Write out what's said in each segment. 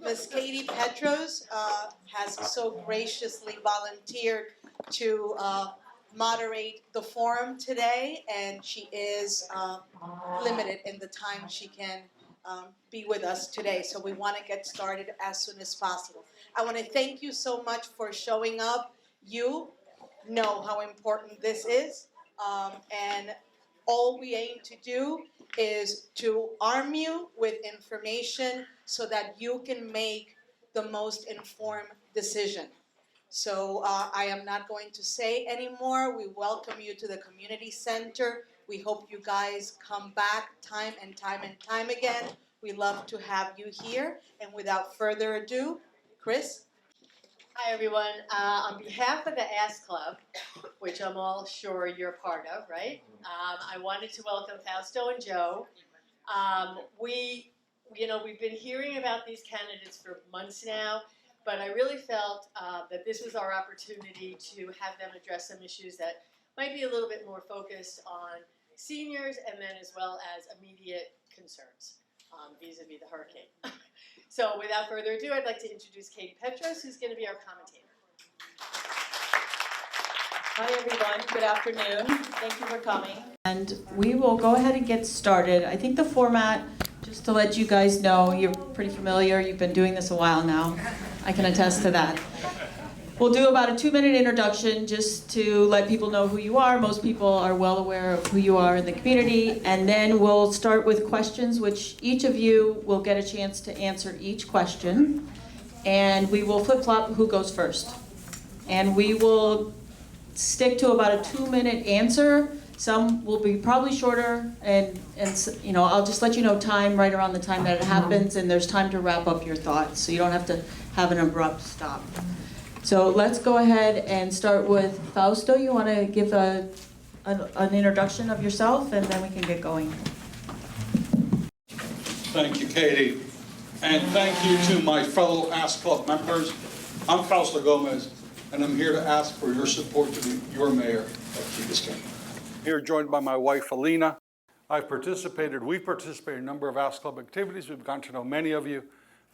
Ms. Katie Petros has so graciously volunteered to moderate the forum today, and she is limited in the time she can be with us today. So we want to get started as soon as possible. I want to thank you so much for showing up. You know how important this is, and all we aim to do is to arm you with information so that you can make the most informed decision. So I am not going to say anymore. We welcome you to the community center. We hope you guys come back time and time again. We love to have you here. And without further ado, Chris? Hi, everyone. On behalf of the Ask Club, which I'm all sure you're part of, right? I wanted to welcome Fausto and Joe. We've been hearing about these candidates for months now, but I really felt that this was our opportunity to have them address some issues that might be a little bit more focused on seniors and then as well as immediate concerns vis-a-vis the hurricane. So without further ado, I'd like to introduce Katie Petros, who's going to be our commentator. Hi everyone, good afternoon. Thank you for coming. And we will go ahead and get started. I think the format, just to let you guys know, you're pretty familiar, you've been doing this a while now. I can attest to that. We'll do about a 2-minute introduction just to let people know who you are. Most people are well aware of who you are in the community. And then we'll start with questions, which each of you will get a chance to answer each question. And we will flip-flop who goes first. And we will stick to about a 2-minute answer. Some will be probably shorter, and I'll just let you know time right around the time that it happens, and there's time to wrap up your thoughts, so you don't have to have an abrupt stop. So let's go ahead and start with Fausto. You want to give an introduction of yourself, and then we can get going. Thank you, Katie. And thank you to my fellow Ask Club members. I'm Fausto Gomez, and I'm here to ask for your support to be your mayor of Key Biscayne. Here joined by my wife, Alina. We've participated in a number of Ask Club activities. We've gotten to know many of you,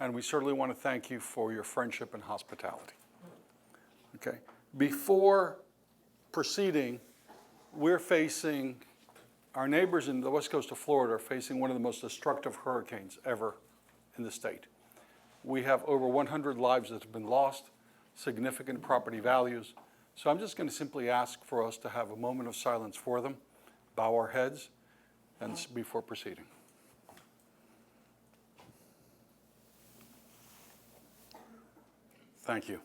and we certainly want to thank you for your friendship and hospitality. Okay. Before proceeding, our neighbors in the west coast of Florida are facing one of the most destructive hurricanes ever in the state. We have over 100 lives that have been lost, significant property values. So I'm just going to simply ask for us to have a moment of silence for them, bow our heads, and before proceeding. Thank you.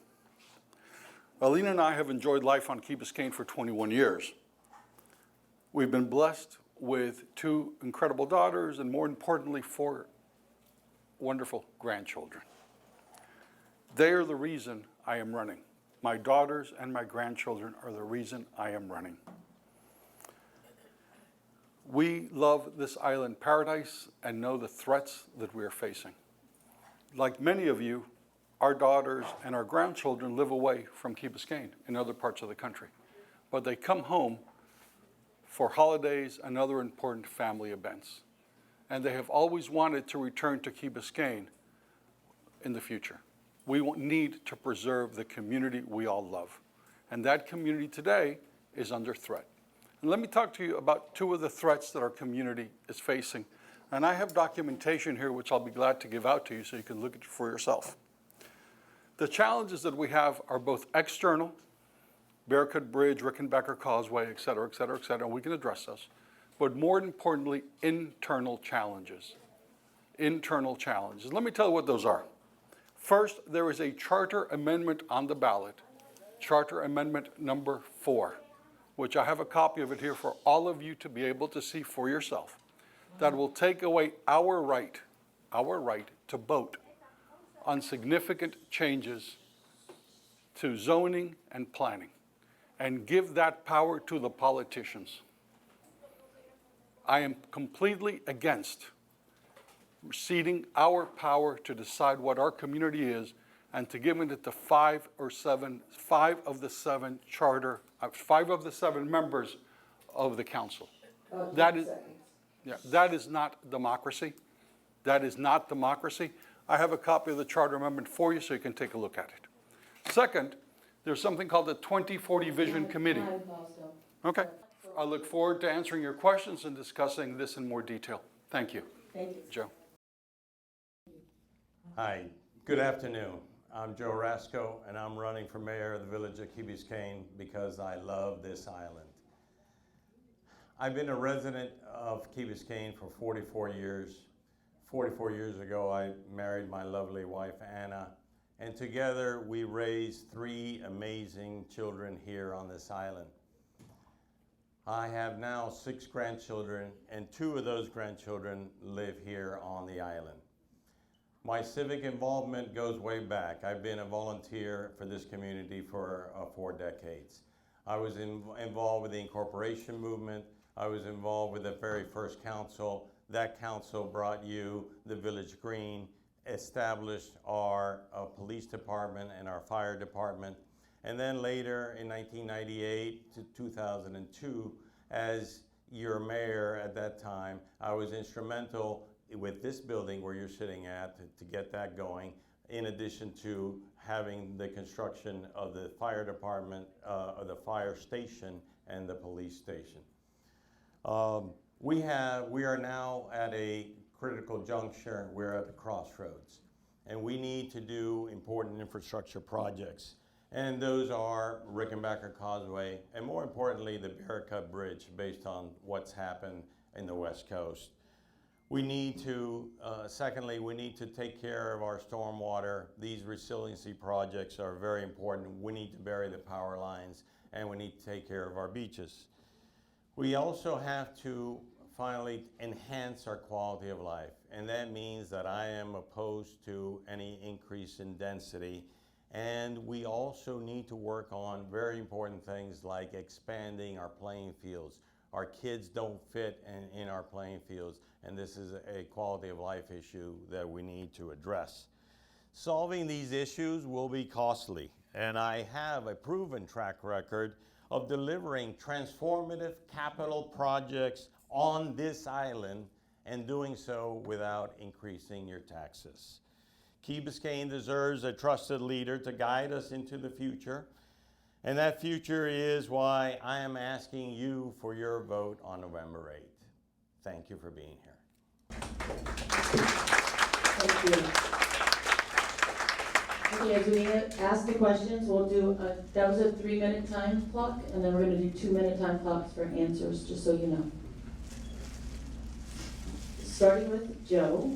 Alina and I have enjoyed life on Key Biscayne for 21 years. We've been blessed with 2 incredible daughters and, more importantly, 4 wonderful grandchildren. They are the reason I am running. My daughters and my grandchildren are the reason I am running. We love this island paradise and know the threats that we are facing. Like many of you, our daughters and our grandchildren live away from Key Biscayne in other parts of the country. But they come home for holidays and other important family events. And they have always wanted to return to Key Biscayne in the future. We need to preserve the community we all love. And that community today is under threat. And let me talk to you about 2 of the threats that our community is facing. And I have documentation here which I'll be glad to give out to you so you can look at it for yourself. The challenges that we have are both external, Bearcut Bridge, Rickenbacker Causeway, et cetera, and we can address those. But more importantly, internal challenges. Internal challenges. Let me tell you what those are. First, there is a charter amendment on the ballot, Charter Amendment number 4, which I have a copy of it here for all of you to be able to see for yourself, that will take away our right to vote on significant changes to zoning and planning and give that power to the politicians. I am completely against ceding our power to decide what our community is and to giving it to 5 of the 7 members of the council. That is not democracy. That is not democracy. I have a copy of the charter amendment for you so you can take a look at it. Second, there's something called the 2040 Vision Committee. Okay. I look forward to answering your questions and discussing this in more detail. Thank you. Thank you. Joe. Hi, good afternoon. I'm Joe Rasco, and I'm running for mayor of the village of Key Biscayne because I love this island. I've been a resident of Key Biscayne for 44 years. 44 years ago, I married my lovely wife, Anna, and together we raised 3 amazing children here on this island. I have now 6 grandchildren, and 2 of those grandchildren live here on the island. My civic involvement goes way back. I've been a volunteer for this community for 4 decades. I was involved with the incorporation movement. I was involved with the very first council. That council brought you the Village Green, established our police department and our fire department. And then later in 1998 to 2002, as your mayor at that time, I was instrumental with this building where you're sitting at to get that going, in addition to having the construction of the fire department, of the fire station and the police station. We are now at a critical juncture. We're at the crossroads, and we need to do important infrastructure projects. And those are Rickenbacker Causeway, and more importantly, the Bearcut Bridge, based on what's happened in the West Coast. We need to, secondly, we need to take care of our stormwater. These resiliency projects are very important. We need to bury the power lines, and we need to take care of our beaches. We also have to finally enhance our quality of life, and that means that I am opposed to any increase in density. And we also need to work on very important things like expanding our playing fields. Our kids don't fit in our playing fields, and this is a quality of life issue that we need to address. Solving these issues will be costly, and I have a proven track record of delivering transformative capital projects on this island and doing so without increasing your taxes. Key Biscayne deserves a trusted leader to guide us into the future, and that future is why I am asking you for your vote on November 8th. Thank you for being here. Thank you. Okay, as we ask the questions, we'll do, that was a 3-minute time clock, and then we're gonna do 2-minute time clocks for answers, just so you know. Starting with Joe,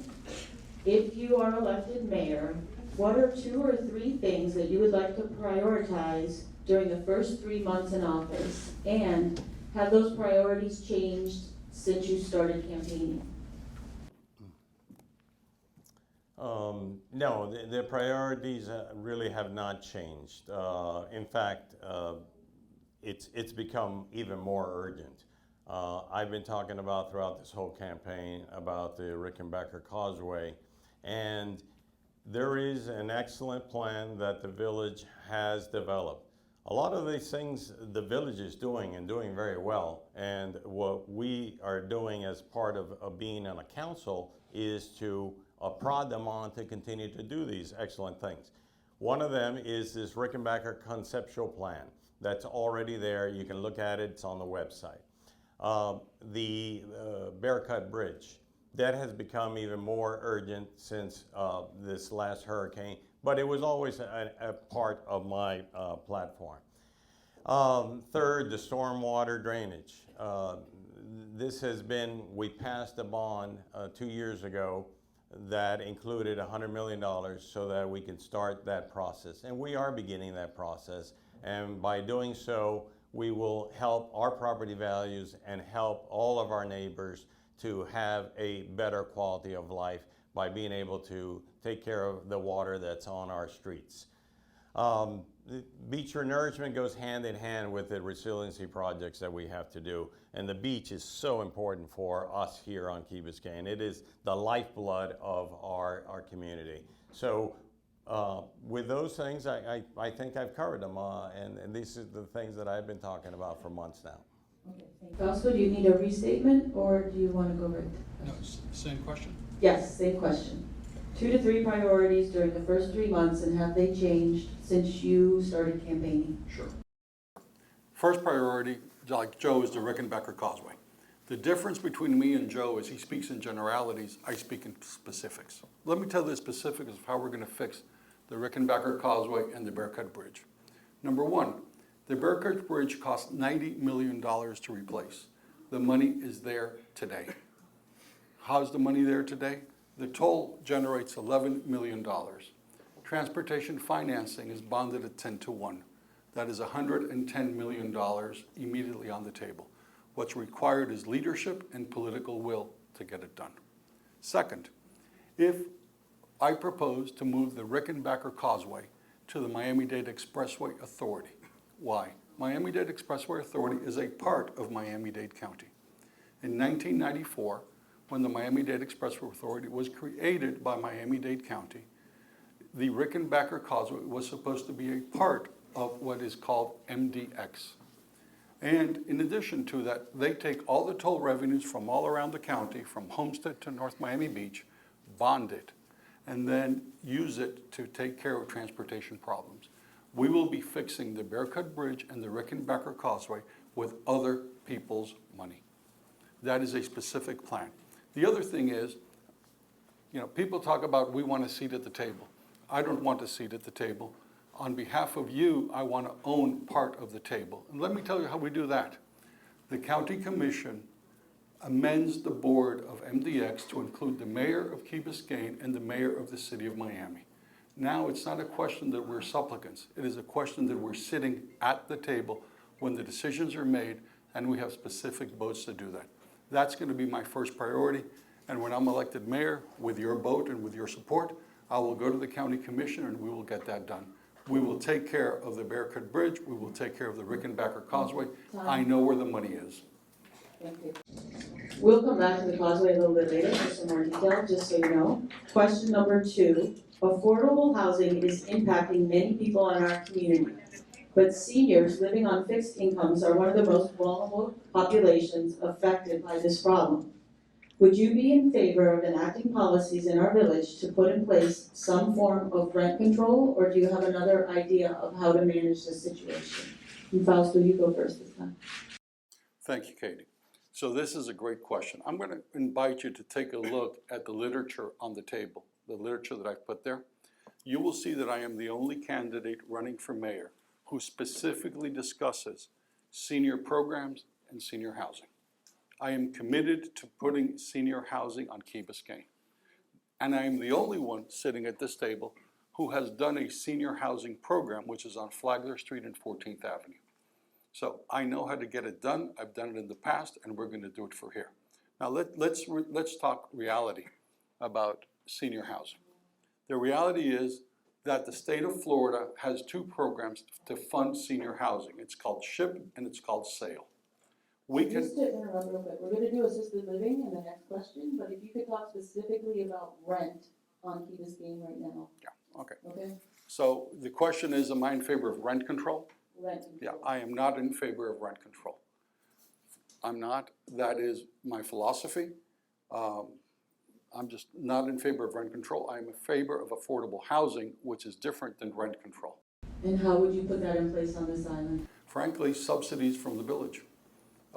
if you are elected mayor, what are 2 or 3 things that you would like to prioritize during the first 3 months in office? And have those priorities changed since you started campaigning? No, the priorities really have not changed. In fact, it's become even more urgent. I've been talking about throughout this whole campaign about the Rickenbacker Causeway, and there is an excellent plan that the village has developed. A lot of these things the village is doing and doing very well, and what we are doing as part of being on a council is to prod them on to continue to do these excellent things. One of them is this Rickenbacker conceptual plan that's already there. You can look at it, it's on the website. The Bearcut Bridge, that has become even more urgent since this last hurricane, but it was always a part of my platform. Third, the stormwater drainage. This has been, we passed a bond 2 years ago that included $100 million so that we could start that process. And we are beginning that process. And by doing so, we will help our property values and help all of our neighbors to have a better quality of life by being able to take care of the water that's on our streets. Beach nourishment goes hand in hand with the resiliency projects that we have to do. And the beach is so important for us here on Key Biscayne. It is the lifeblood of our community. So with those things, I think I've covered them. And these are the things that I've been talking about for months now. Okay, thank you. Also, do you need a restatement, or do you want to go right? No, same question. Yes, same question. 2 to 3 priorities during the first 3 months, and have they changed since you started campaigning? Sure. First priority, like Joe, is the Rickenbacker Causeway. The difference between me and Joe is he speaks in generalities, I speak in specifics. Let me tell you the specifics of how we're going to fix the Rickenbacker Causeway and the Bearcut Bridge. Number one, the Bearcut Bridge cost $90 million to replace. The money is there today. How's the money there today? The toll generates $11 million. Transportation financing is bonded at 10-1. That is $110 million immediately on the table. What's required is leadership and political will to get it done. Second, if I propose to move the Rickenbacker Causeway to the Miami-Dade Expressway Authority. Why? Miami-Dade Expressway Authority is a part of Miami-Dade County. In 1994, when the Miami-Dade Expressway Authority was created by Miami-Dade County, the Rickenbacker Causeway was supposed to be a part of what is called MDX. And in addition to that, they take all the toll revenues from all around the county, from Homestead to North Miami Beach, bond it, and then use it to take care of transportation problems. We will be fixing the Bearcut Bridge and the Rickenbacker Causeway with other people's money. That is a specific plan. The other thing is, people talk about we want a seat at the table. I don't want a seat at the table. On behalf of you, I want to own part of the table. And let me tell you how we do that. The County Commission amends the board of MDX to include the mayor of Key Biscayne and the mayor of the city of Miami. Now it's not a question that we're supplicants. It is a question that we're sitting at the table when the decisions are made, and we have specific votes to do that. That's going to be my first priority. And when I'm elected mayor, with your vote and with your support, I will go to the county commission and we will get that done. We will take care of the Bearcut Bridge. We will take care of the Rickenbacker Causeway. I know where the money is. Thank you. We'll come back to the causeway a little bit later for some more detail, just so you know. Question number 2, affordable housing is impacting many people in our community, but seniors living on fixed incomes are one of the most vulnerable populations affected by this problem. Would you be in favor of enacting policies in our village to put in place some form of rent control, or do you have another idea of how to manage this situation? And Fausto, you go first this time. Thank you, Katie. So this is a great question. I'm going to invite you to take a look at the literature on the table, the literature that I've put there. You will see that I am the only candidate running for mayor who specifically discusses senior programs and senior housing. I am committed to putting senior housing on Key Biscayne. And I am the only one sitting at this table who has done a senior housing program, which is on Flagler Street and 14th Avenue. So I know how to get it done. I've done it in the past, and we're going to do it for here. Now let's talk reality about senior housing. The reality is that the state of Florida has 2 programs to fund senior housing. It's called SHIP and it's called SAIL. Just to interrupt real quick, we're going to do assisted living in the next question, but if you could talk specifically about rent on Key Biscayne right now. Yeah, okay. Okay? So the question is, am I in favor of rent control? Rent control. Yeah, I am not in favor of rent control. I'm not. That is my philosophy. I'm just not in favor of rent control. I'm in favor of affordable housing, which is different than rent control. And how would you put that in place on this island? Frankly, subsidies from the village.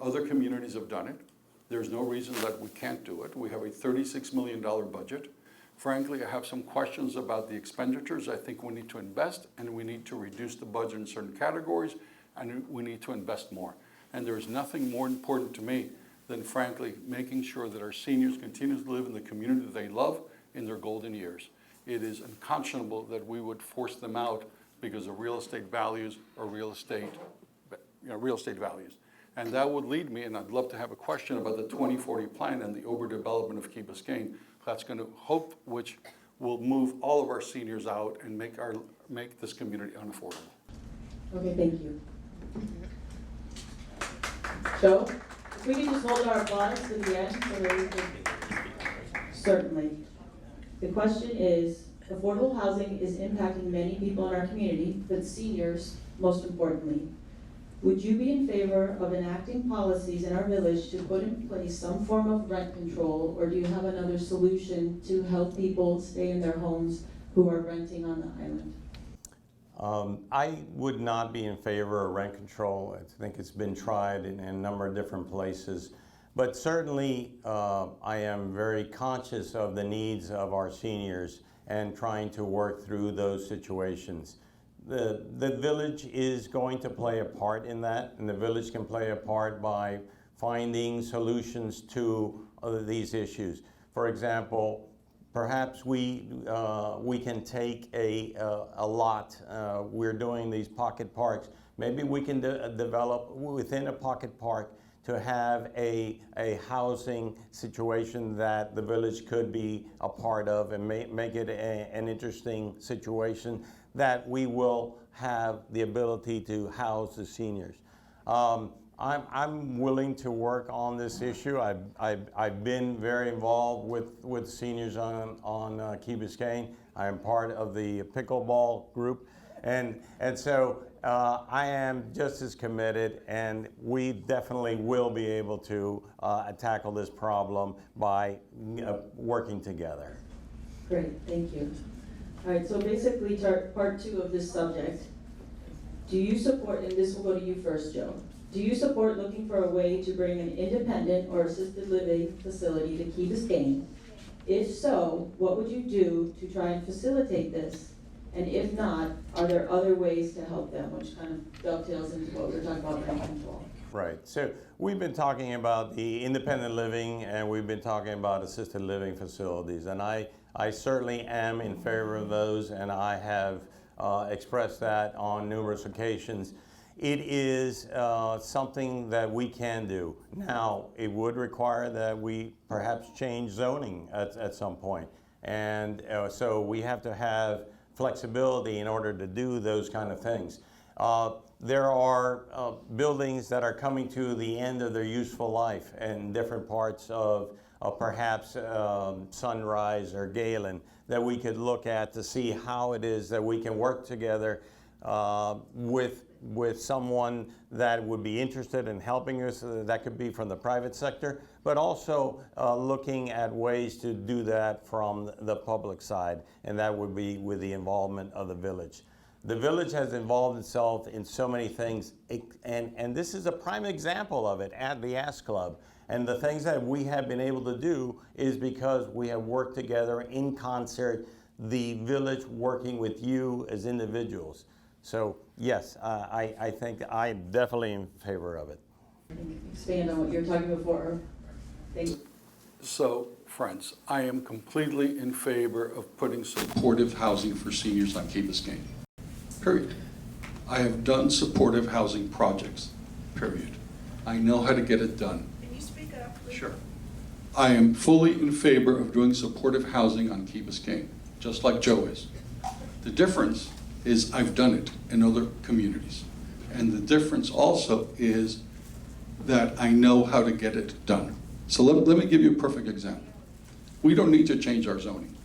Other communities have done it. There's no reason that we can't do it. We have a $36 million budget. Frankly, I have some questions about the expenditures. I think we need to invest, and we need to reduce the budget in certain categories, and we need to invest more. And there is nothing more important to me than, frankly, making sure that our seniors continue to live in the community that they love in their golden years. It is unconscionable that we would force them out because of real estate values or real estate values. And that would lead me, and I'd love to have a question about the 2040 plan and the overdevelopment of Key Biscayne. That's going to which will move all of our seniors out and make this community unaffordable. Okay, thank you. Joe, if we could just hold our applause to the end so that we can... Certainly. The question is, affordable housing is impacting many people in our community, but seniors most importantly. would you be in favor of enacting policies in our village to put in place some form of rent control, or do you have another solution to help people stay in their homes who are renting on the island? I would not be in favor of rent control. I think it's been tried in a number of different places. But certainly, I am very conscious of the needs of our seniors and trying to work through those situations. The village is going to play a part in that, and the village can play a part by finding solutions to these issues. For example, perhaps we can take a lot. We're doing these pocket parks. Maybe we can develop within a pocket park to have a housing situation that the village could be a part of and make it an interesting situation that we will have the ability to house the seniors. I'm willing to work on this issue. I've been very involved with seniors on Key Biscayne. I am part of the pickleball group, and so I am just as committed, and we definitely will be able to tackle this problem by working together. Great, thank you. All right, so basically part two of this subject. Do you support, and this will go to you first, Joe. Do you support looking for a way to bring an independent or assisted living facility to Key Biscayne? If so, what would you do to try and facilitate this? And if not, are there other ways to help them, which kind of dovetails into what we were talking about rent control? Right. So we've been talking about the independent living, and we've been talking about assisted living facilities. And I certainly am in favor of those, and I have expressed that on numerous occasions. It is something that we can do. Now, it would require that we perhaps change zoning at some point. And so we have to have flexibility in order to do those kind of things. There are buildings that are coming to the end of their useful life in different parts of perhaps Sunrise or Galen that we could look at to see how it is that we can work together with someone that would be interested in helping us. That could be from the private sector, but also looking at ways to do that from the public side, and that would be with the involvement of the village. The village has involved itself in so many things, and this is a prime example of it at the Ask Club. And the things that we have been able to do is because we have worked together in concert, the village working with you as individuals. So yes, I think I'm definitely in favor of it. Expand on what you were talking before. Thank you. So, friends, I am completely in favor of putting supportive housing for seniors on Key Biscayne. Period. I have done supportive housing projects. Period. I know how to get it done. Can you speak up, please? Sure. I am fully in favor of doing supportive housing on Key Biscayne, just like Joe is. The difference is I've done it in other communities. And the difference also is that I know how to get it done. So let me give you a perfect example. We don't need to change our zoning.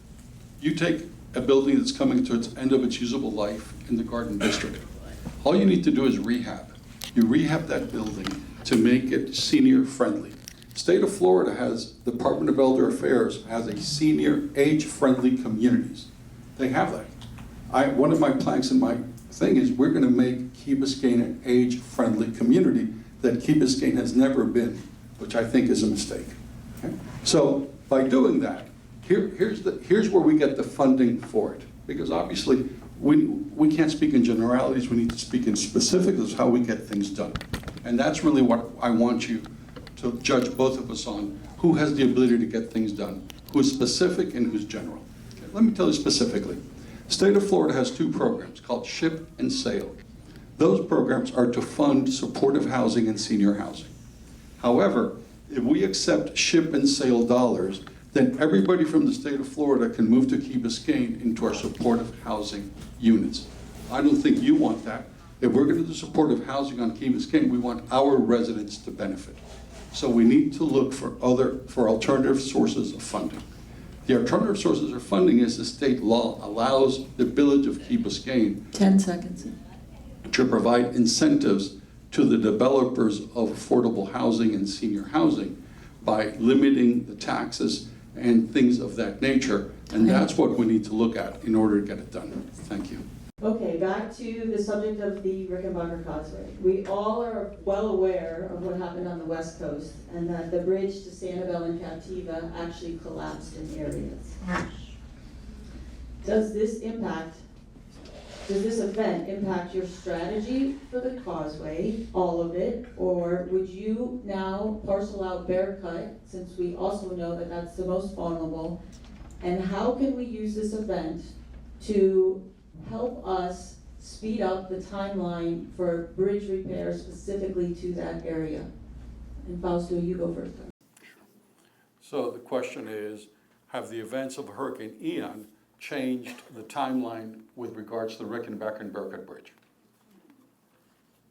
You take a building that's coming to its end of its usable life in the Garden District. All you need to do is rehab. You rehab that building to make it senior friendly. State of Florida has, Department of Elder Affairs has a senior age-friendly communities. They have that. One of my planks in my thing is we're going to make Key Biscayne an age-friendly community that Key Biscayne has never been, which I think is a mistake. Okay? So by doing that, here's where we get the funding for it, because obviously we can't speak in generalities. We need to speak in specifics of how we get things done, and that's really what I want you to judge both of us on: who has the ability to get things done, who is specific and who's general. Okay, let me tell you specifically. The state of Florida has two programs called Ship and Sail. Those programs are to fund supportive housing and senior housing. However, if we accept Ship and Sail dollars, then everybody from the state of Florida can move to Key Biscayne into our supportive housing units. I don't think you want that. If we're going to do supportive housing on Key Biscayne, we want our residents to benefit. So we need to look for alternative sources of funding. The alternative sources of funding is the state law allows the village of Key Biscayne 10 seconds. to provide incentives to the developers of affordable housing and senior housing by limiting the taxes and things of that nature. And that's what we need to look at in order to get it done. Thank you. Okay, back to the subject of the Rickenbacker Causeway. We all are well aware of what happened on the West Coast and that the bridge to Sanibel and Captiva actually collapsed in areas. Does this event impact your strategy for the causeway, all of it, or would you now parcel out Bear Cut, since we also know that that's the most vulnerable, and how can we use this event to help us speed up the timeline for bridge repair specifically to that area? And Fausto, you go first. So the question is, have the events of Hurricane Ian changed the timeline with regards to the Rickenbacker and Bear Cut Bridge?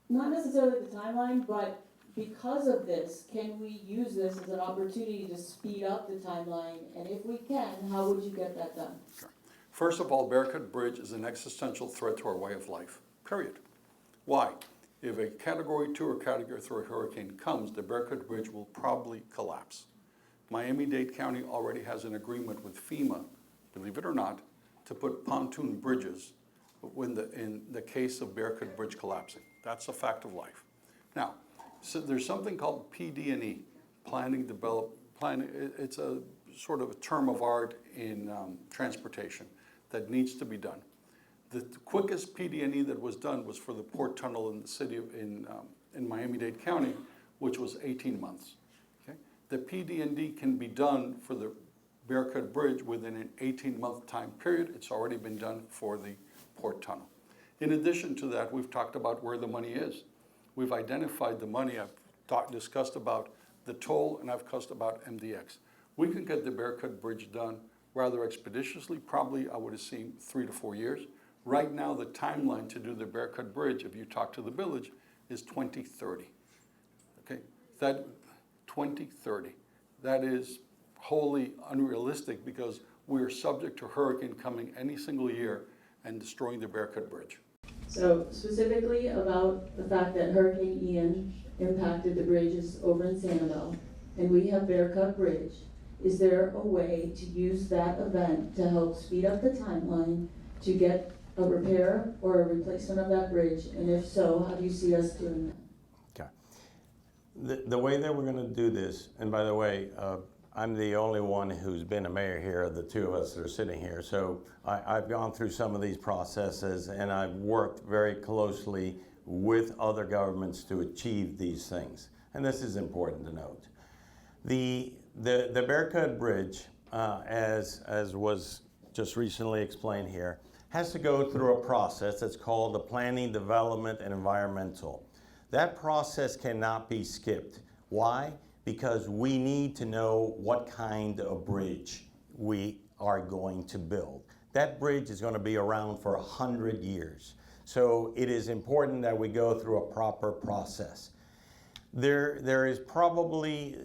Not necessarily the timeline, but because of this, can we use this as an opportunity to speed up the timeline? And if we can, how would you get that done? Sure. First of all, Bear Cut Bridge is an existential threat to our way of life, period. Why? If a Category 2 or Category 3 hurricane comes, the Bear Cut Bridge will probably collapse. Miami-Dade County already has an agreement with FEMA, believe it or not, to put pontoon bridges in the case of Bear Cut Bridge collapsing. That's a fact of life. Now, so there's something called PD&E, planning, it's a sort of a term of art in transportation that needs to be done. The quickest PD&E that was done was for the port tunnel in the city in Miami-Dade County, which was 18 months. Okay? The PD&E can be done for the Bear Cut Bridge within an 18-month time period. It's already been done for the port tunnel. In addition to that, we've talked about where the money is. We've identified the money. I've discussed about the toll, and I've discussed about MDX. We can get the Bear Cut Bridge done rather expeditiously, probably I would assume 3 to 4 years. Right now, the timeline to do the Bear Cut Bridge, if you talk to the village, is 2030. Okay, that 2030. That is wholly unrealistic because we are subject to hurricane coming any single year and destroying the Bear Cut Bridge. So specifically about the fact that Hurricane Ian impacted the bridges over in Sanibel, and we have Bear Cut Bridge, is there a way to use that event to help speed up the timeline to get a repair or a replacement of that bridge? And if so, how do you see us doing that? Okay. The way that we're going to do this, and by the way, I'm the only one who's been a mayor here of the two of us that are sitting here. So I've gone through some of these processes and I've worked very closely with other governments to achieve these things. And this is important to note. The Bear Cut Bridge, as was just recently explained here, has to go through a process that's called the Planning, Development, and Environmental. That process cannot be skipped. Why? Because we need to know what kind of bridge we are going to build. That bridge is going to be around for 100 years. So it is important that we go through a proper process. There is probably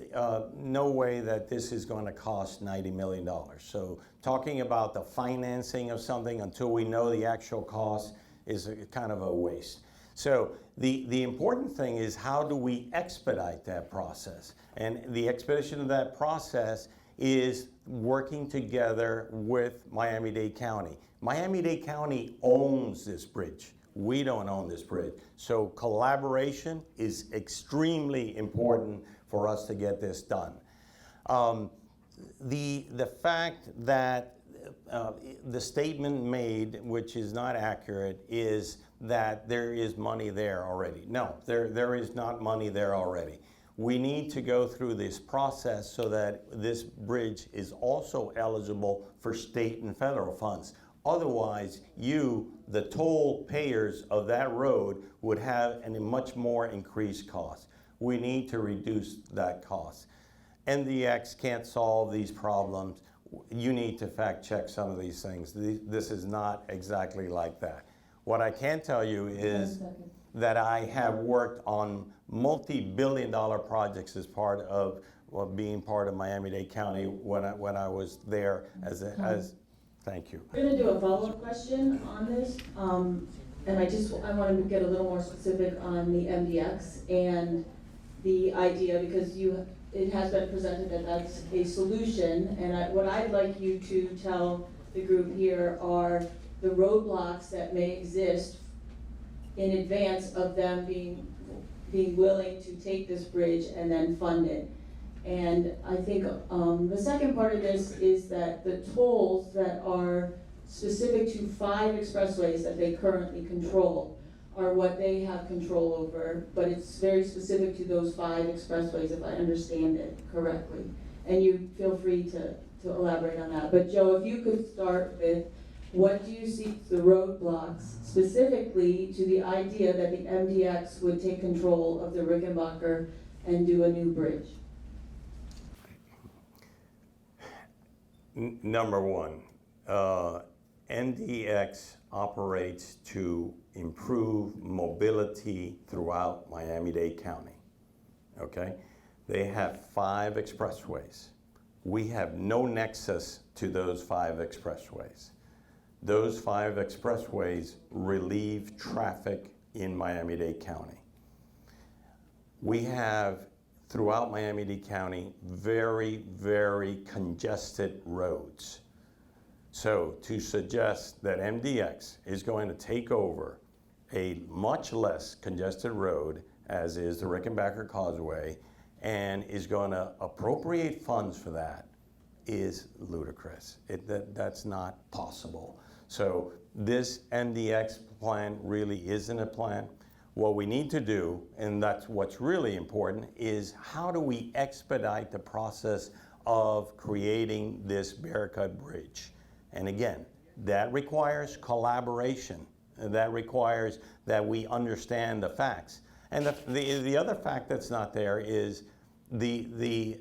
no way that this is going to cost $90 million. So talking about the financing of something until we know the actual cost is kind of a waste. So the important thing is, how do we expedite that process? And the expedition of that process is working together with Miami-Dade County. Miami-Dade County owns this bridge. We don't own this bridge. So collaboration is extremely important for us to get this done. The fact that the statement made, which is not accurate, is that there is money there already. No, there is not money there already. We need to go through this process so that this bridge is also eligible for state and federal funds. Otherwise, the toll payers of that road, would have a much more increased cost. We need to reduce that cost. NDX can't solve these problems. You need to fact check some of these things. This is not exactly like that. What I can tell you is that I have worked on multi-billion-dollar projects as part of being part of Miami-Dade County when I was there as thank you. We're going to do a follow-up question on this. And I want to get a little more specific on the MDX and the idea, because it has been presented that that's a solution, and what I'd like you to tell the group here are the roadblocks that may exist in advance of them being willing to take this bridge and then fund it. And I think the second part of this is that the tolls that are specific to 5 expressways that they currently control are what they have control over, but it's very specific to those 5 expressways, if I understand it correctly. And you feel free to elaborate on that. But Joe, if you could start with, what do you see the roadblocks specifically to the idea that the MDX would take control of the Rickenbacker and do a new bridge? Number one, MDX operates to improve mobility throughout Miami-Dade County, okay? They have 5 expressways. We have no nexus to those 5 expressways. Those 5 expressways relieve traffic in Miami-Dade County. We have, throughout Miami-Dade County, very, very congested roads. So to suggest that MDX is going to take over a much less congested road, as is the Rickenbacker Causeway, and is going to appropriate funds for that is ludicrous. That's not possible. So this MDX plan really isn't a plan. What we need to do, and that's what's really important, is how do we expedite the process of creating this Bearcut Bridge? And again, that requires collaboration. That requires that we understand the facts. And the other fact that's not there is the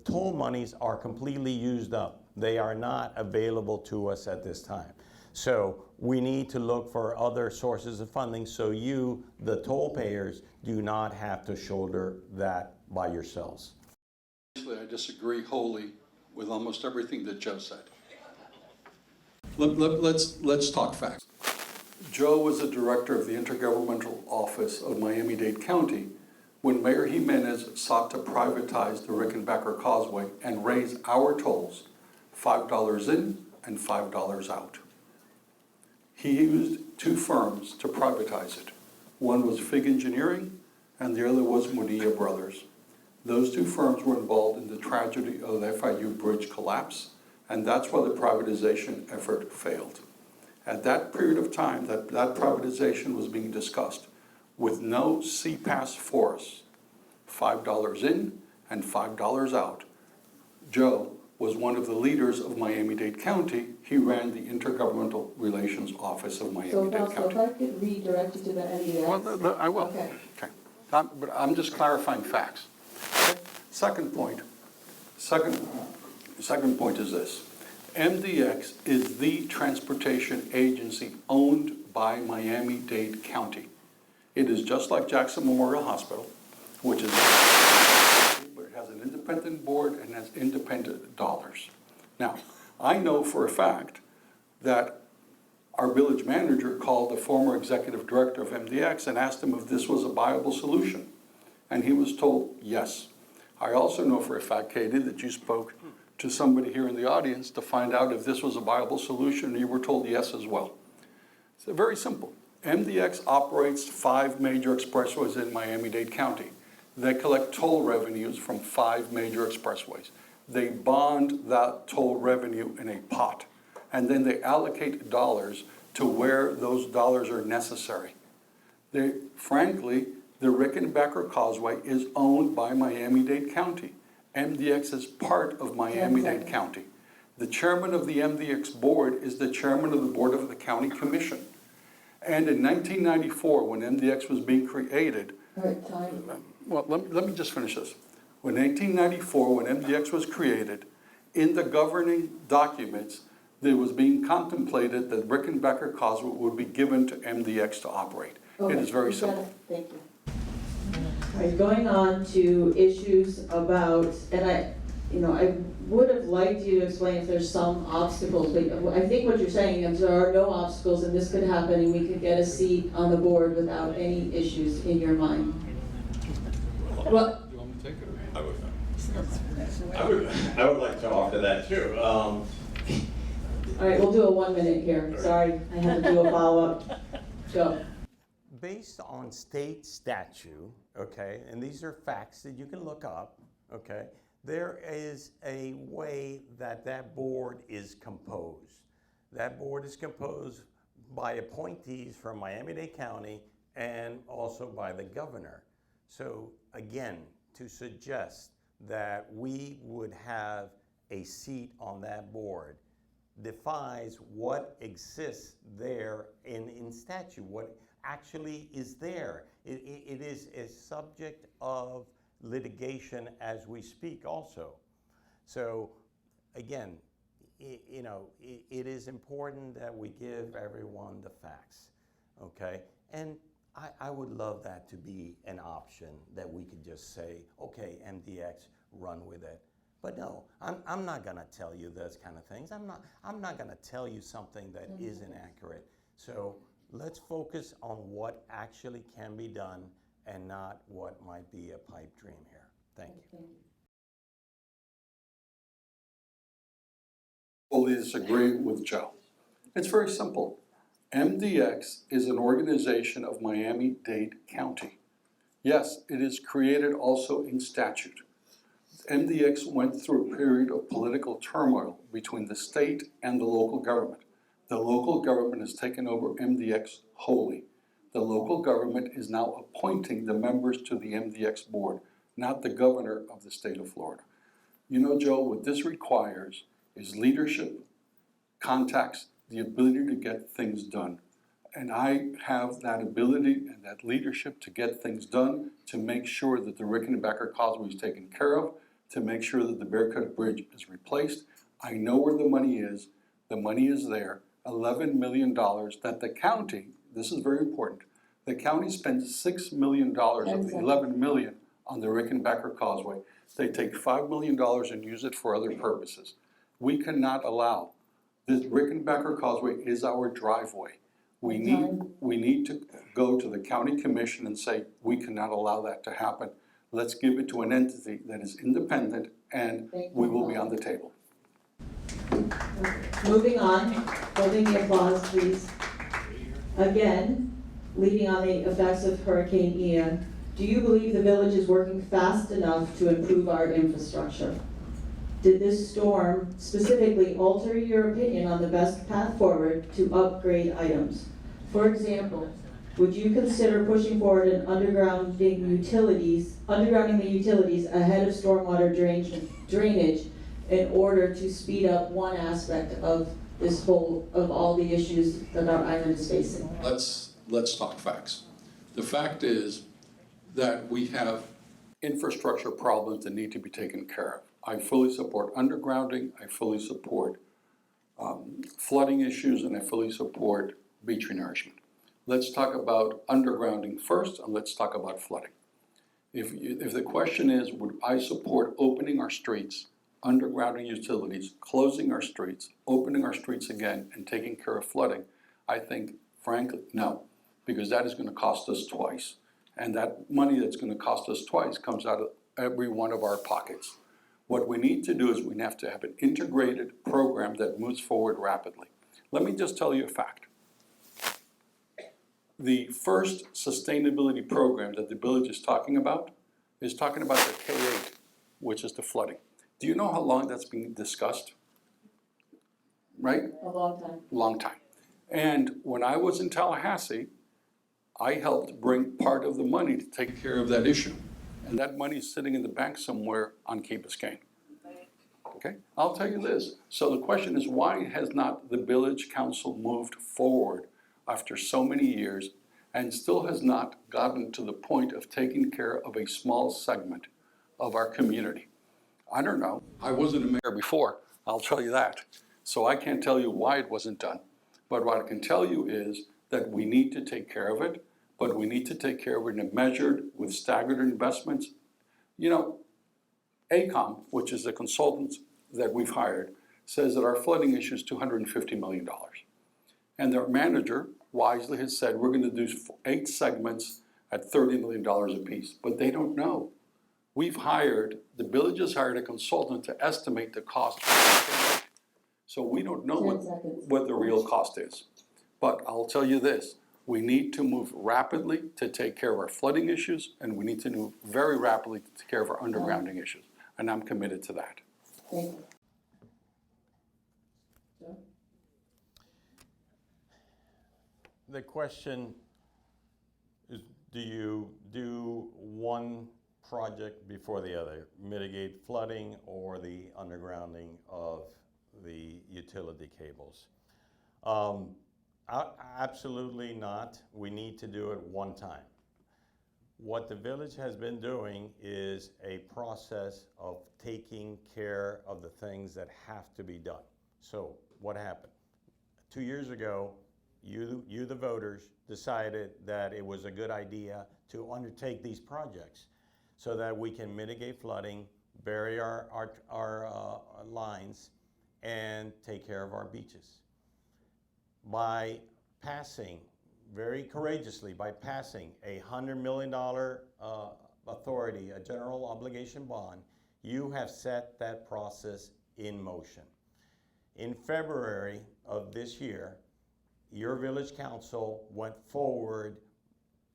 toll monies are completely used up. They are not available to us at this time. So we need to look for other sources of funding so you, the toll payers, do not have to shoulder that by yourselves. I disagree wholly with almost everything that Joe said. Let's talk facts. Joe was the director of the Intergovernmental Office of Miami-Dade County when Mayor Jimenez sought to privatize the Rickenbacker Causeway and raise our tolls, $5 in and $5 out. He used 2 firms to privatize it. One was Fig Engineering and the other was Munilla Brothers. Those 2 firms were involved in the tragedy of the FIU bridge collapse, and that's why the privatization effort failed. At that period of time, that privatization was being discussed with no CPAS for us, $5 in and $5 out. Joe was one of the leaders of Miami-Dade County. He ran the Intergovernmental Relations Office of Miami-Dade County. So if I could redirect you to the MDX. Well, I will. Okay. Okay. But I'm just clarifying facts. Okay. Second point is this. MDX is the transportation agency owned by Miami-Dade County. It is just like Jackson Memorial Hospital, which is, but it has an independent board and has independent dollars. Now, I know for a fact that our village manager called the former executive director of MDX and asked him if this was a viable solution. And he was told yes. I also know for a fact, Katie, that you spoke to somebody here in the audience to find out if this was a viable solution, and you were told yes as well. It's very simple. MDX operates 5 major expressways in Miami-Dade County. They collect toll revenues from 5 major expressways. They bond that toll revenue in a pot, and then they allocate dollars to where those dollars are necessary. Frankly, the Rickenbacker Causeway is owned by Miami-Dade County. MDX is part of Miami-Dade County. The chairman of the MDX board is the chairman of the board of the county commission. And in 1994, when MDX was being created, well, let me just finish this. In 1994, when MDX was created, in the governing documents, there was being contemplated that Rickenbacker Causeway would be given to MDX to operate. Okay. It is very simple. Thank you. All right, going on to issues about, and you know, I would have liked you to explain if there's some obstacles, but I think what you're saying is there are no obstacles and this could happen and we could get a seat on the board without any issues in your mind. Well, You want me to take it? I would like to offer that too. all right, we'll do a 1 minute here. Sorry, I had to do a follow-up. Go. Based on state statute, okay, and these are facts that you can look up, okay, there is a way that that board is composed. That board is composed by appointees from Miami-Dade County and also by the governor. So again, to suggest that we would have a seat on that board defies what exists there in statute, what actually is there. It is a subject of litigation as we speak also. So again, you know, it is important that we give everyone the facts, okay? And I would love that to be an option that we could just say, okay, MDX, run with it. But no, I'm not gonna tell you those kind of things. I'm not gonna tell you something that is inaccurate. So let's focus on what actually can be done and not what might be a pipe dream here. Thank you. Fully disagree with Joe. It's very simple. MDX is an organization of Miami-Dade County. Yes, it is created also in statute. MDX went through a period of political turmoil between the state and the local government. The local government has taken over MDX wholly. The local government is now appointing the members to the MDX board, not the governor of the state of Florida. You know, Joe, what this requires is leadership, contacts, the ability to get things done. And I have that ability and that leadership to get things done, to make sure that the Rickenbacker Causeway is taken care of, to make sure that the Bearcut Bridge is replaced. I know where the money is. The money is there, $11 million that the county, this is very important, the county spends $6 million of the $11 million on the Rickenbacker Causeway. They take $5 million and use it for other purposes. We cannot allow, this Rickenbacker Causeway is our driveway. We need to go to the county commission and say, we cannot allow that to happen. Let's give it to an entity that is independent and we will be on the table. Moving on, holding the applause, please. Again, leading on the effects of Hurricane Ian, do you believe the village is working fast enough to improve our infrastructure? Did this storm specifically alter your opinion on the best path forward to upgrade items? For example, would you consider pushing forward an undergrounding the utilities ahead of stormwater drainage in order to speed up one aspect of this whole, of all the issues that our island is facing? Let's talk facts. The fact is that we have infrastructure problems that need to be taken care of. I fully support undergrounding, I fully support flooding issues, and I fully support beach renourishment. Let's talk about undergrounding first, and let's talk about flooding. If the question is, would I support opening our streets, undergrounding utilities, closing our streets, opening our streets again, and taking care of flooding, I think, frankly, no, because that is going to cost us twice. And that money that's going to cost us twice comes out of every one of our pockets. What we need to do is we have to have an integrated program that moves forward rapidly. Let me just tell you a fact. The first sustainability program that the village is talking about the K8, which is the flooding. Do you know how long that's been discussed? Right? A long time. Long time. And when I was in Tallahassee, I helped bring part of the money to take care of that issue. And that money is sitting in the bank somewhere on Key Biscayne. Okay? I'll tell you this. So the question is, why has not the village council moved forward after so many years and still has not gotten to the point of taking care of a small segment of our community? I don't know. I wasn't a mayor before, I'll tell you that. So I can't tell you why it wasn't done. But what I can tell you is that we need to take care of it, but we need to take care of it in a measured, with staggered investments. You know, ACOM, which is the consultant that we've hired, says that our flooding issue is $250 million. And their manager wisely has said, we're gonna do 8 segments at $30 million apiece, but they don't know. The village has hired a consultant to estimate the cost. So we don't know what the real cost is. But I'll tell you this, we need to move rapidly to take care of our flooding issues, and we need to move very rapidly to take care of our undergrounding issues. And I'm committed to that. Thank you. Joe? The question is, do you do one project before the other? Mitigate flooding or the undergrounding of the utility cables? Absolutely not. We need to do it one time. What the village has been doing is a process of taking care of the things that have to be done. So what happened? 2 years ago, you the voters decided that it was a good idea to undertake these projects so that we can mitigate flooding, bury our lines, and take care of our beaches. By passing, very courageously, by passing a $100 million authority, a general obligation bond, you have set that process in motion. In February of this year, your village council went forward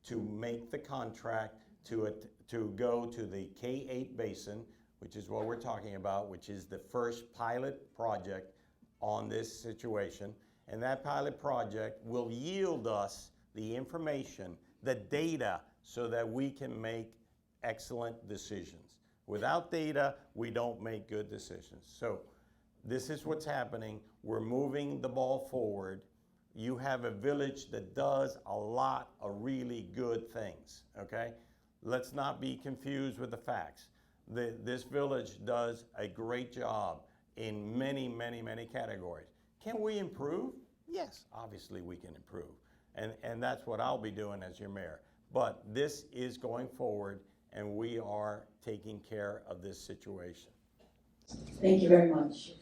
to make the contract to go to the K8 basin, which is what we're talking about, which is the first pilot project on this situation. And that pilot project will yield us the information, the data, so that we can make excellent decisions. Without data, we don't make good decisions. So this is what's happening. We're moving the ball forward. You have a village that does a lot of really good things, okay? Let's not be confused with the facts. This village does a great job in many, many, many categories. Can we improve? Yes, obviously we can improve. And that's what I'll be doing as your mayor. But this is going forward, and we are taking care of this situation. Thank you very much.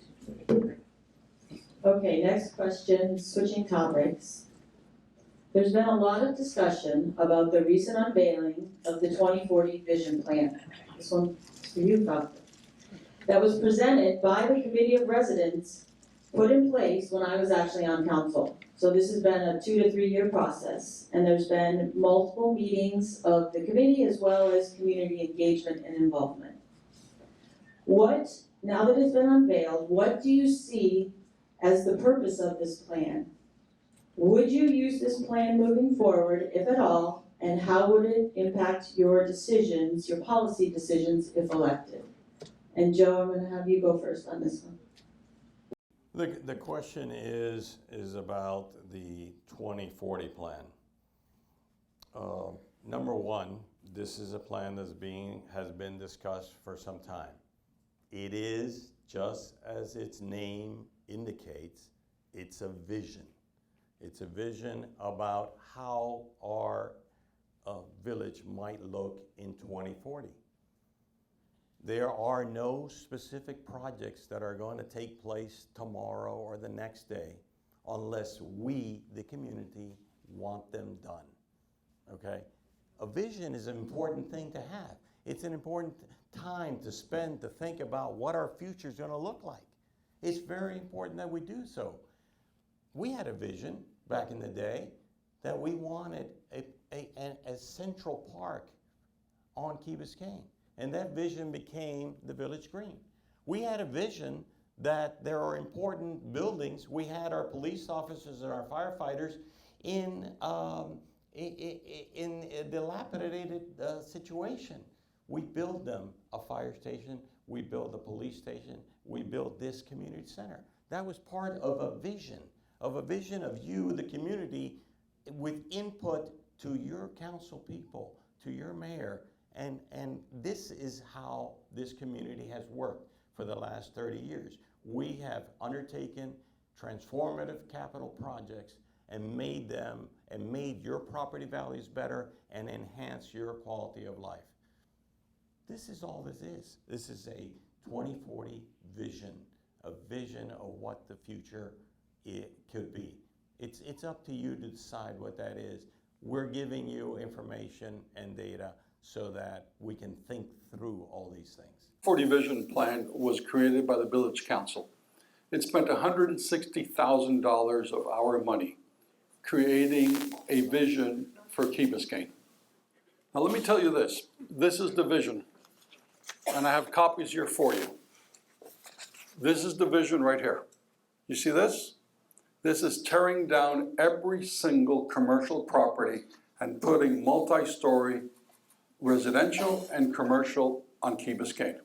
Okay, next question, switching topics. There's been a lot of discussion about the recent unveiling of the 2040 Vision Plan. This one's for you, Doctor. That was presented by the Committee of Residents put in place when I was actually on council. So this has been a 2 to 3 year process, and there's been multiple meetings of the committee as well as community engagement and involvement. Now that it's been unveiled, what do you see as the purpose of this plan? Would you use this plan moving forward, if at all, and how would it impact your decisions, your policy decisions, if elected? And Joe, I'm going to have you go first on this one. The question is about the 2040 plan. Number one, this is a plan has been discussed for some time. It is, just as its name indicates, it's a vision. It's a vision about how our village might look in 2040. There are no specific projects that are going to take place tomorrow or the next day unless we, the community, want them done, okay? A vision is an important thing to have. It's an important time to spend to think about what our future is going to look like. It's very important that we do so. We had a vision back in the day that we wanted a central park on Key Biscayne. And that vision became the Village Green. We had a vision that there are important buildings. We had our police officers and our firefighters in a dilapidated situation. We built them a fire station, we built a police station, we built this community center. That was part of a vision of you, the community, with input to your council people, to your mayor. And this is how this community has worked for the last 30 years. We have undertaken transformative capital projects and made your property values better and enhance your quality of life. This is all this is. This is a 2040 vision, a vision of what the future it could be. It's up to you to decide what that is. We're giving you information and data so that we can think through all these things. 40 Vision Plan was created by the Village Council. It spent $160,000 of our money creating a vision for Key Biscayne. Now let me tell you this. This is the vision, and I have copies here for you. This is the vision right here. You see this? This is tearing down every single commercial property and putting multi-story residential and commercial on Key Biscayne.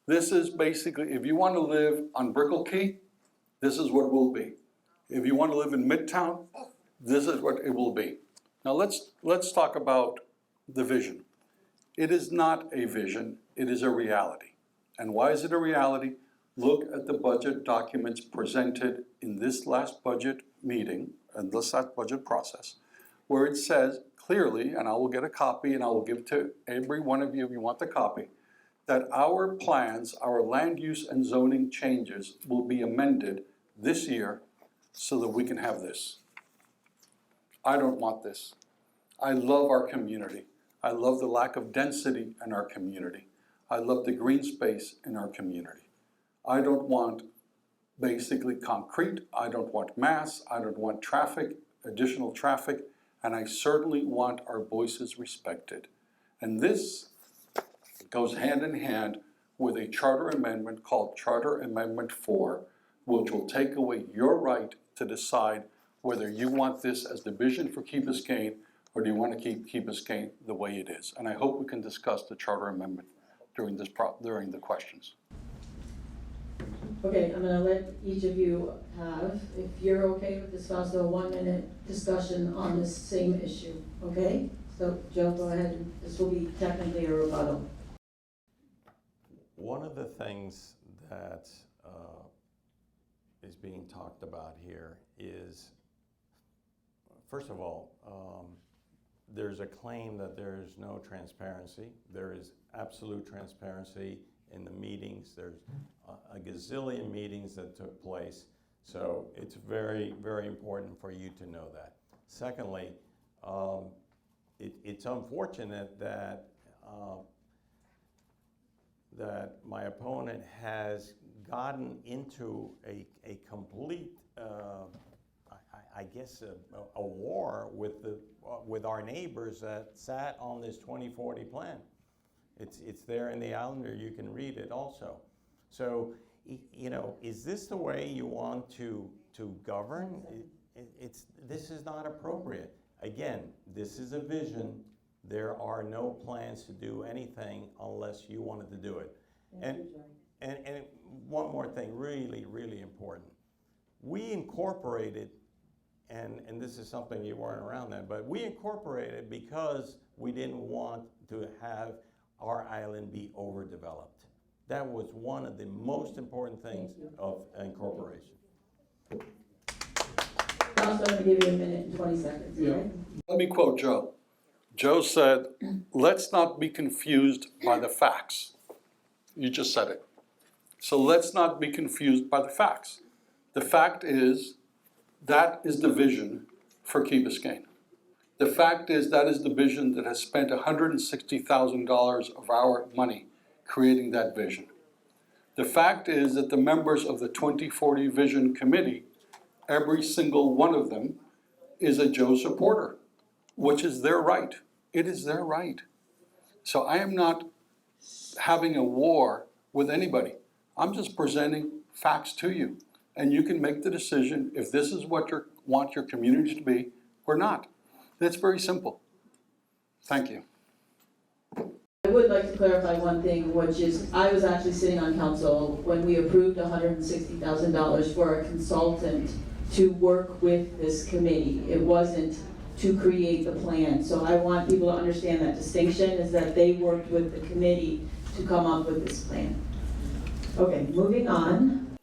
This is basically, if you want to live on Brickell Key, this is what it will be. If you want to live in Midtown, this is what it will be. Now let's talk about the vision. It is not a vision, it is a reality. And why is it a reality? Look at the budget documents presented in this last budget meeting, and this last budget process, where it says clearly, and I will get a copy and I will give to every one of you if you want the copy, that our plans, our land use and zoning changes will be amended this year so that we can have this. I don't want this. I love our community. I love the lack of density in our community. I love the green space in our community. I don't want basically concrete. I don't want mass. I don't want traffic, additional traffic, and I certainly want our voices respected. And this goes hand in hand with a charter amendment called Charter Amendment 4, which will take away your right to decide whether you want this as the vision for Key Biscayne or do you want to keep Key Biscayne the way it is. And I hope we can discuss the charter amendment during the questions. Okay, I'm gonna let each of you have, if you're okay with this, Fausto, a 1-minute discussion on this same issue, okay? So Joe, go ahead, this will be technically a rebuttal. One of the things that is being talked about here is, first of all, there's a claim that there is no transparency. There is absolute transparency in the meetings. There's a gazillion meetings that took place. So it's very, very important for you to know that. Secondly, it's unfortunate that that my opponent has gotten into a complete, I guess, a war with our neighbors that sat on this 2040 plan. It's there in the Islander. You can read it also. So, you know, is this the way you want to govern? This is not appropriate. Again, this is a vision. There are no plans to do anything unless you wanted to do it. And one more thing, really, really important. We incorporated, and this is something you weren't around then, but we incorporated because we didn't want to have our island be overdeveloped. That was one of the most important things of incorporation. I'm also going to give you a minute and 20 seconds, okay? Let me quote Joe. Joe said, let's not be confused by the facts. You just said it. So let's not be confused by the facts. The fact is, that is the vision for Key Biscayne. The fact is, that is the vision that has spent $160,000 of our money creating that vision. The fact is that the members of the 2040 Vision Committee, every single one of them is a Joe supporter, which is their right. It is their right. So I am not having a war with anybody. I'm just presenting facts to you. And you can make the decision if this is what you want your community to be or not. That's very simple. Thank you. I would like to clarify one thing, which is I was actually sitting on council when we approved $160,000 for a consultant to work with this committee. It wasn't to create the plan. So I want people to understand that distinction is that they worked with the committee to come up with this plan. Okay, moving on.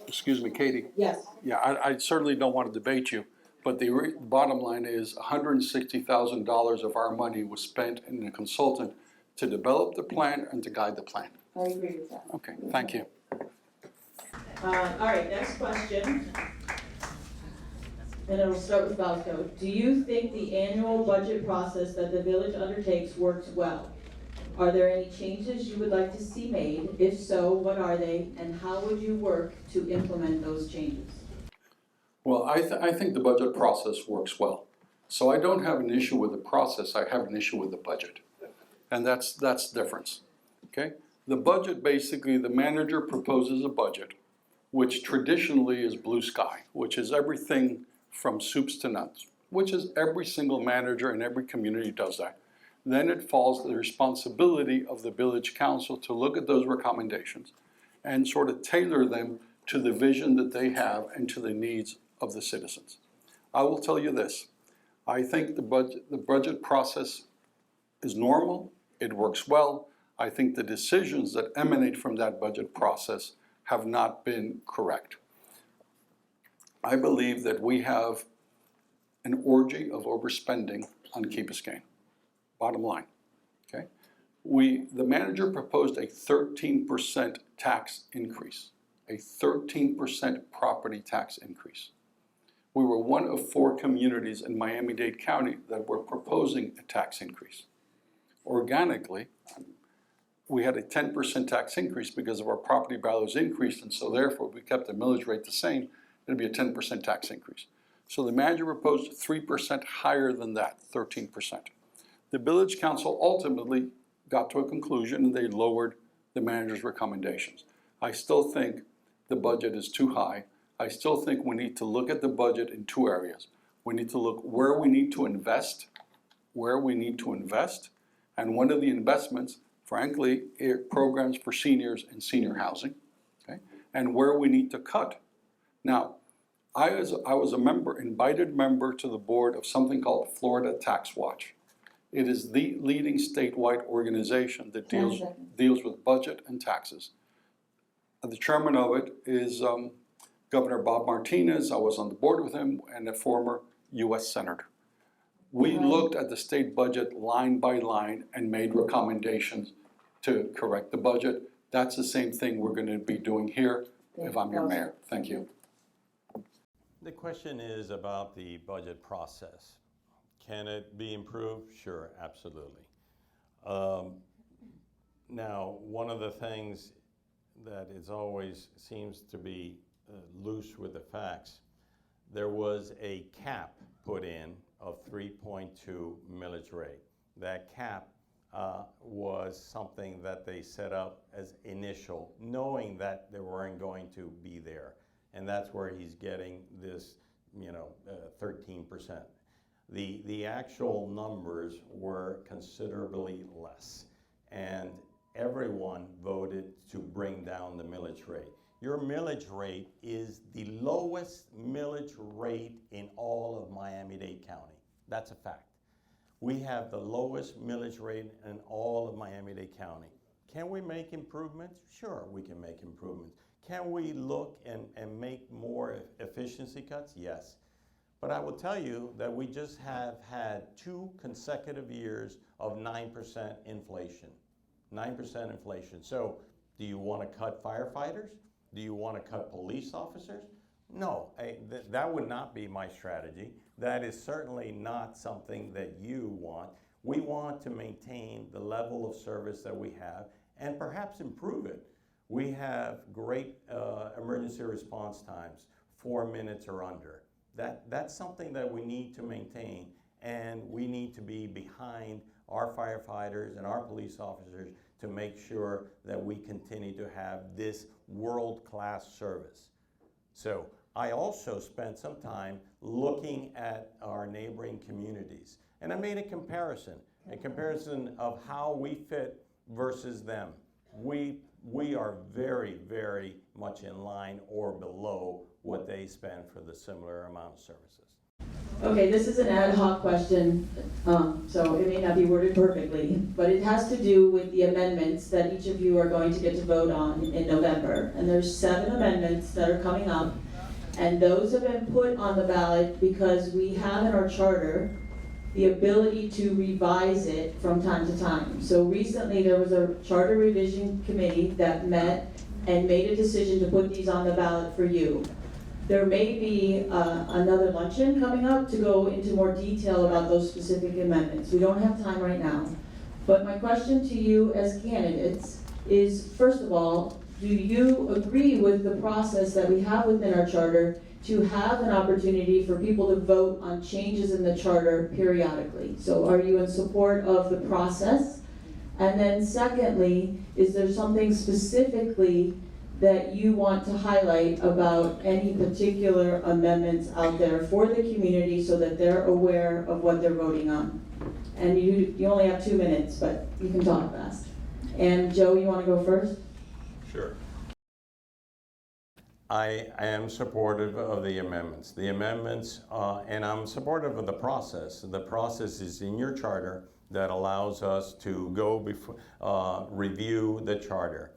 Excuse me, Katie. Yes. Yeah, I certainly don't want to debate you, but the bottom line is $160,000 of our money was spent in a consultant to develop the plan and to guide the plan. I agree with that. Okay, thank you. All right, next question. And it'll start with Valco. Do you think the annual budget process that the village undertakes works well? Are there any changes you would like to see made? If so, what are they? And how would you work to implement those changes? Well, I think the budget process works well. So I don't have an issue with the process, I have an issue with the budget. And that's the difference, okay? The budget, basically, the manager proposes a budget, which traditionally is blue sky, which is everything from soups to nuts, which is every single manager in every community does that. Then it falls to the responsibility of the village council to look at those recommendations and sort of tailor them to the vision that they have and to the needs of the citizens. I will tell you this, I think the budget process is normal, it works well. I think the decisions that emanate from that budget process have not been correct. I believe that we have an orgy of overspending on Key Biscayne, bottom line, okay? The manager proposed a 13% tax increase, a 13% property tax increase. We were one of 4 communities in Miami-Dade County that were proposing a tax increase. Organically, we had a 10% tax increase because of our property values increased, and so therefore we kept the millage rate the same, it'd be a 10% tax increase. So the manager proposed 3% higher than that, 13%. The village council ultimately got to a conclusion and they lowered the manager's recommendations. I still think the budget is too high. I still think we need to look at the budget in 2 areas. We need to look where we need to invest, and one of the investments, frankly, are programs for seniors and senior housing, okay? And where we need to cut. Now, I was a member, invited member to the board of something called Florida Tax Watch. It is the leading statewide organization that deals with budget and taxes. The chairman of it is Governor Bob Martinez. I was on the board with him, and a former U.S. Senator. We looked at the state budget line by line and made recommendations to correct the budget. That's the same thing we're going to be doing here if I'm your mayor. Thank you. The question is about the budget process. Can it be improved? Sure, absolutely. Now, one of the things that is always seems to be loose with the facts, there was a cap put in of 3.2 millage rate. That cap was something that they set up as initial, knowing that they weren't going to be there. And that's where he's getting this, 13%. The actual numbers were considerably less, and everyone voted to bring down the millage rate. Your millage rate is the lowest millage rate in all of Miami-Dade County. That's a fact. We have the lowest millage rate in all of Miami-Dade County. Can we make improvements? Sure, we can make improvements. Can we look and make more efficiency cuts? Yes. But I will tell you that we just have had 2 consecutive years of 9% inflation. 9% inflation. So do you want to cut firefighters? Do you want to cut police officers? No, that would not be my strategy. That is certainly not something that you want. We want to maintain the level of service that we have and perhaps improve it. We have great emergency response times, 4 minutes or under. That's something that we need to maintain, and we need to be behind our firefighters and our police officers to make sure that we continue to have this world-class service. So I also spent some time looking at our neighboring communities, and I made a comparison of how we fit versus them. We are very, very much in line or below what they spend for the similar amount of services. Okay, this is an ad hoc question, so it may not be worded perfectly, but it has to do with the amendments that each of you are going to get to vote on in November. And there's 7 amendments that are coming up, and those have been put on the ballot because we have in our charter the ability to revise it from time to time. So recently there was a charter revision committee that met and made a decision to put these on the ballot for you. There may be another luncheon coming up to go into more detail about those specific amendments. We don't have time right now. But my question to you as candidates is, first of all, do you agree with the process that we have within our charter to have an opportunity for people to vote on changes in the charter periodically? So are you in support of the process? And then secondly, is there something specifically that you want to highlight about any particular amendments out there for the community so that they're aware of what they're voting on? And you only have 2 minutes, but you can talk fast. And Joe, you want to go first? Sure. I am supportive of the amendments. The amendments, and I'm supportive of the process. The process is in your charter that allows us to go before, review the charter.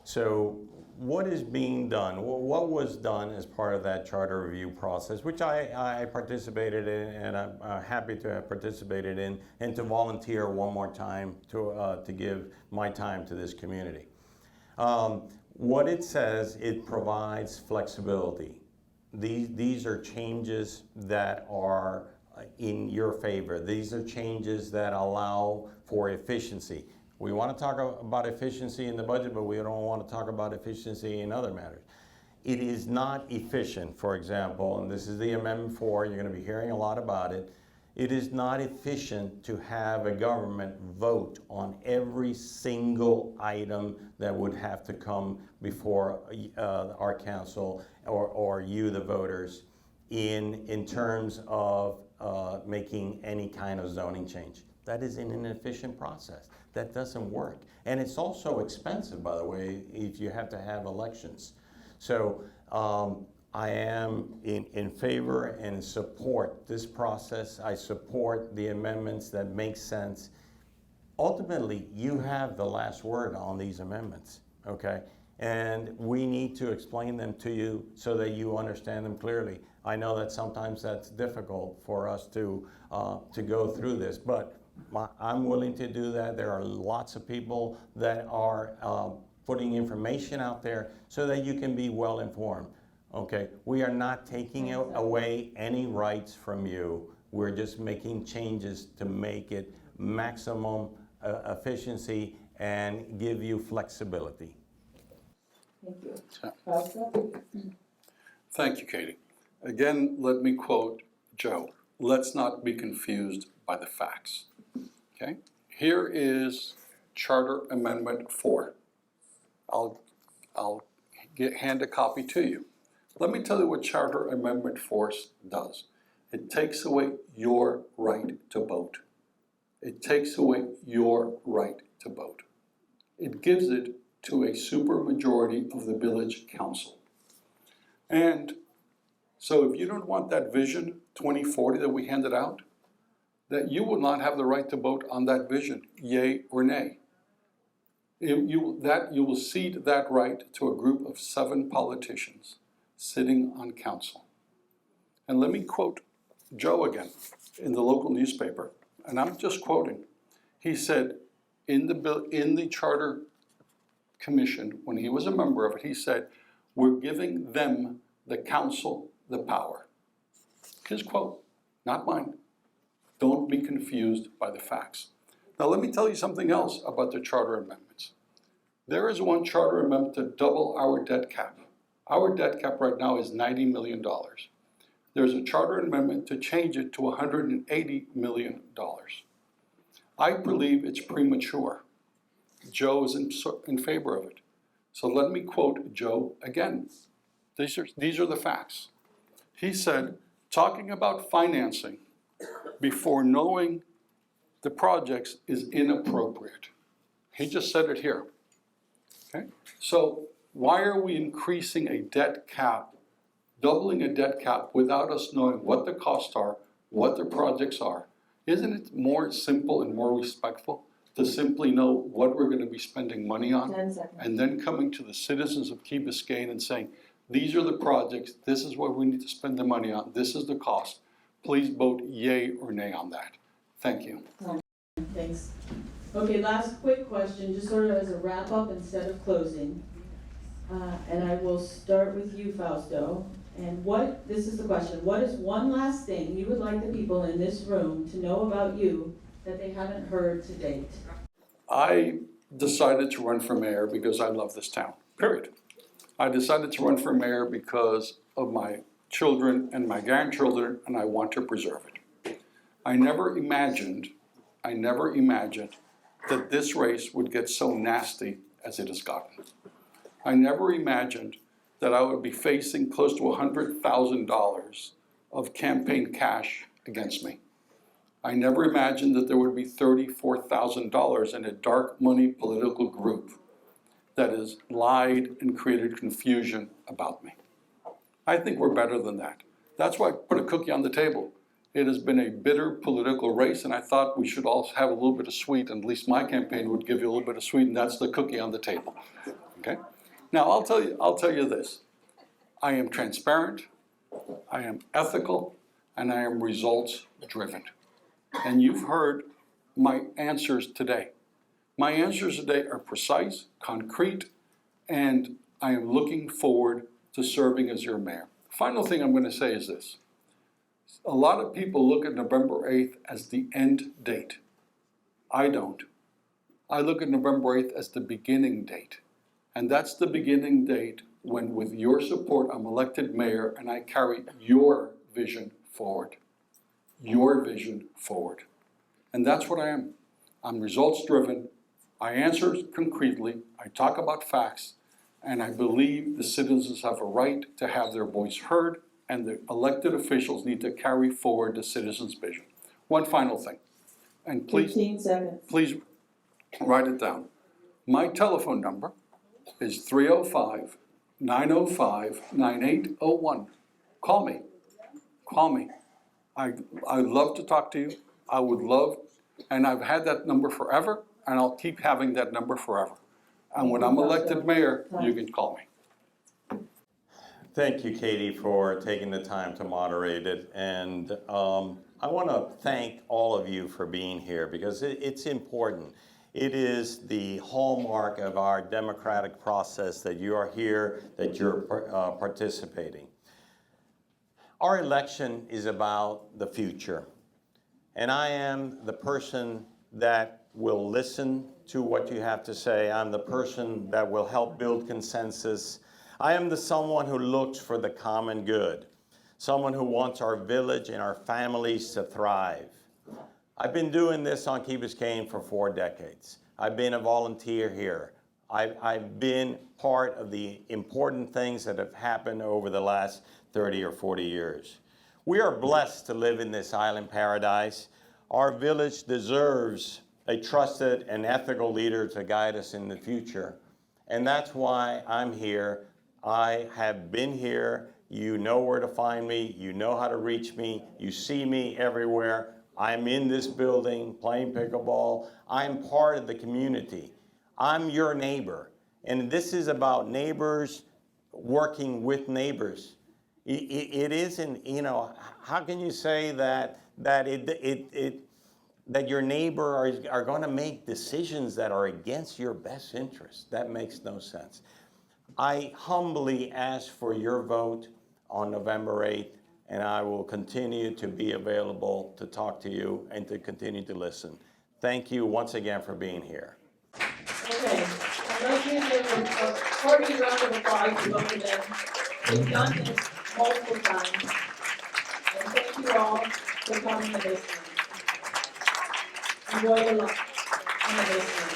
So what is being done? What was done as part of that charter review process, which I participated in, and I'm happy to have participated in, and to volunteer one more time to give my time to this community. What it says, it provides flexibility. These are changes that are in your favor. These are changes that allow for efficiency. We want to talk about efficiency in the budget, but we don't want to talk about efficiency in other matters. It is not efficient, for example, and this is the Amendment 4, you're going to be hearing a lot about it. It is not efficient to have a government vote on every single item that would have to come before our council or you, the voters, in terms of making any kind of zoning change. That is an inefficient process. That doesn't work. And it's also expensive, by the way, if you have to have elections. So I am in favor and support this process. I support the amendments that make sense. Ultimately, you have the last word on these amendments, okay? And we need to explain them to you so that you understand them clearly. I know that sometimes that's difficult for us to go through this, but I'm willing to do that. There are lots of people that are putting information out there so that you can be well informed. Okay, we are not taking away any rights from you. We're just making changes to make it maximum efficiency and give you flexibility. Thank you. Thank you, Katie. Again, let me quote Joe. Let's not be confused by the facts. Okay, here is Charter Amendment 4. I'll hand a copy to you. Let me tell you what Charter Amendment 4 does. It takes away your right to vote. It takes away your right to vote. It gives it to a supermajority of the village council. And so if you don't want that vision 2040 that we handed out, that you will not have the right to vote on that vision, yay or nay. You will cede that right to a group of 7 politicians sitting on council. And let me quote Joe again in the local newspaper, and I'm just quoting. He said in the Charter Commission, when he was a member of it, he said, "We're giving them, the council, the power." His quote, not mine. Don't be confused by the facts. Now let me tell you something else about the charter amendments. There is one charter amendment to double our debt cap. Our debt cap right now is $90 million. There's a charter amendment to change it to $180 million. I believe it's premature. Joe is in favor of it. So let me quote Joe again. These are the facts. He said, talking about financing before knowing the projects is inappropriate. He just said it here. Okay? So why are we increasing a debt cap, doubling a debt cap without us knowing what the costs are, what the projects are? Isn't it more simple and more respectful to simply know what we're going to be spending money on? 10 seconds. And then coming to the citizens of Key Biscayne and saying, these are the projects, this is what we need to spend the money on, this is the cost. Please vote yay or nay on that. Thank you. Thanks. Okay, last quick question, just sort of as a wrap up instead of closing. And I will start with you, Fausto. And this is the question, what is one last thing you would like the people in this room to know about you that they haven't heard to date? I decided to run for mayor because I love this town, period. I decided to run for mayor because of my children and my grandchildren, and I want to preserve it. I never imagined that this race would get so nasty as it has gotten. I never imagined that I would be facing close to $100,000 of campaign cash against me. I never imagined that there would be $34,000 in a dark money political group that has lied and created confusion about me. I think we're better than that. That's why I put a cookie on the table. It has been a bitter political race, and I thought we should all have a little bit of sweet, and at least my campaign would give you a little bit of sweet, and that's the cookie on the table. Okay? Now I'll tell you this. I am transparent, I am ethical, and I am results driven. And you've heard my answers today. My answers today are precise, concrete, and I am looking forward to serving as your mayor. Final thing I'm going to say is this. A lot of people look at November 8th as the end date. I don't. I look at November 8th as the beginning date. And that's the beginning date when, with your support, I'm elected mayor and I carry your vision forward. Your vision forward. And that's what I am. I'm results driven. I answer concretely. I talk about facts. And I believe the citizens have a right to have their voice heard, and the elected officials need to carry forward the citizens' vision. One final thing. And please, 15 seconds. please write it down. My telephone number is 305-905-9801. Call me. Call me. I'd love to talk to you. I would love, and I've had that number forever, and I'll keep having that number forever. And when I'm elected mayor, you can call me. Thank you, Katie, for taking the time to moderate it. And I want to thank all of you for being here because it's important. It is the hallmark of our democratic process that you are here, that you're participating. Our election is about the future. And I am the person that will listen to what you have to say. I'm the person that will help build consensus. I am the someone who looks for the common good, someone who wants our village and our families to thrive. I've been doing this on Key Biscayne for 4 decades. I've been a volunteer here. I've been part of the important things that have happened over the last 30 or 40 years. We are blessed to live in this island paradise. Our village deserves a trusted and ethical leader to guide us in the future. And that's why I'm here. I have been here. You know where to find me. You know how to reach me. You see me everywhere. I'm in this building playing pickleball. I'm part of the community. I'm your neighbor. And this is about neighbors working with neighbors. It isn't, you know, how can you say that your neighbor are going to make decisions that are against your best interest? That makes no sense. I humbly ask for your vote on November 8th, and I will continue to be available to talk to you and to continue to listen. Thank you once again for being here. Okay, I'd like you to give a hearty round of applause to both of them. We've done this multiple times. And thank you all for coming to this one. Enjoy your lunch on the basement.